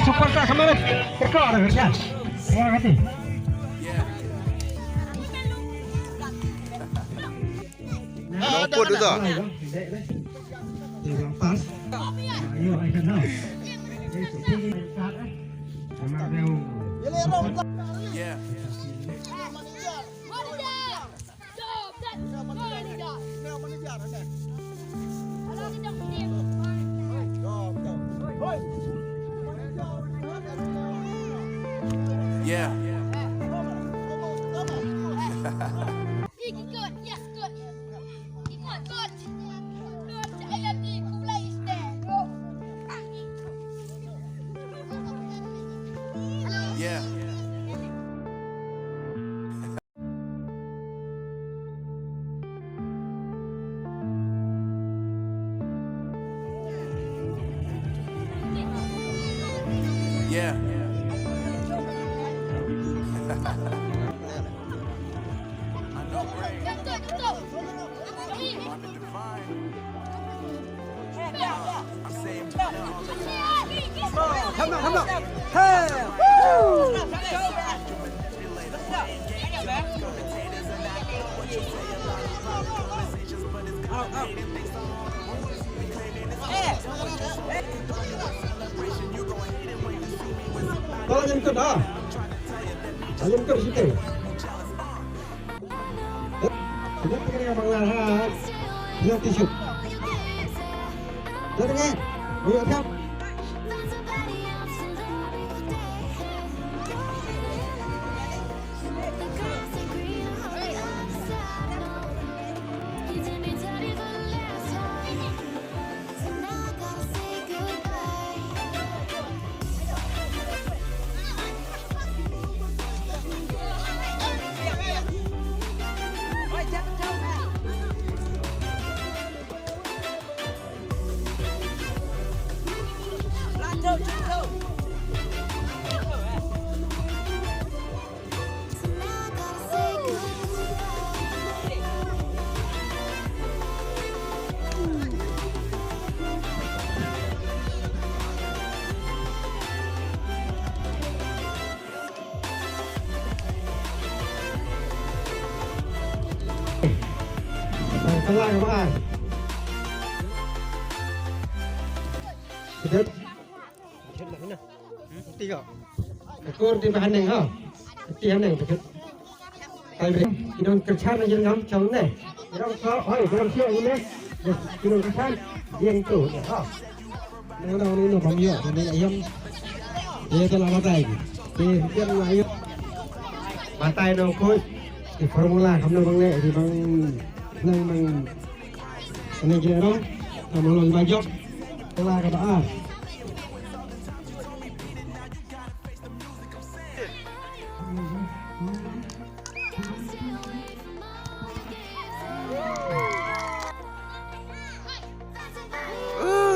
Super kak kemarin berkor kan? Terima kasih. Rumput tu tak? Pas. Ayo, I can now. Yeah. Yeah. Good, yes, good. Good. I love you. Kula is there. Yeah. Yeah. Come on. Hey. Tolong jemput dah. Jemput situ. Sudah kena mengarah. Yang tisu. Dah dengar? Ayo siap. Tengah các bạn. Sedap. Tiga. Ekor di bahan yang ha. Tiang yang betul. Kalau kita kerjaan yang ngam jauh ni, kita kalau kita siap ini, kita kerjaan yang tu, ha. Ini kami ya, ini ayam. Dia telah matai. Dia ayam. Matai no koi. Di formula kami bang ni, di bang nang ini je dong, kamu bajok, telah keadaan.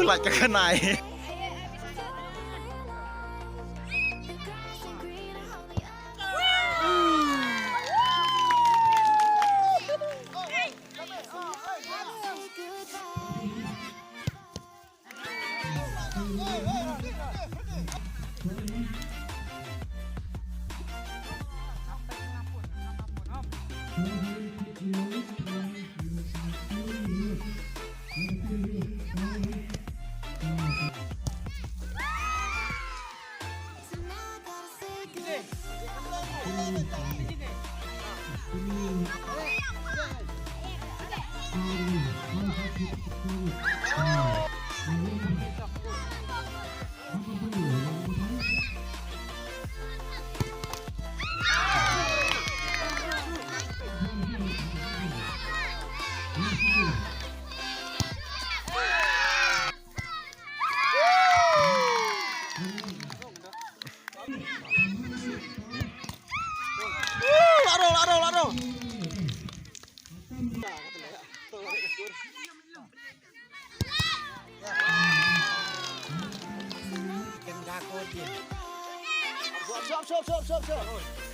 Lại cái này. Stop.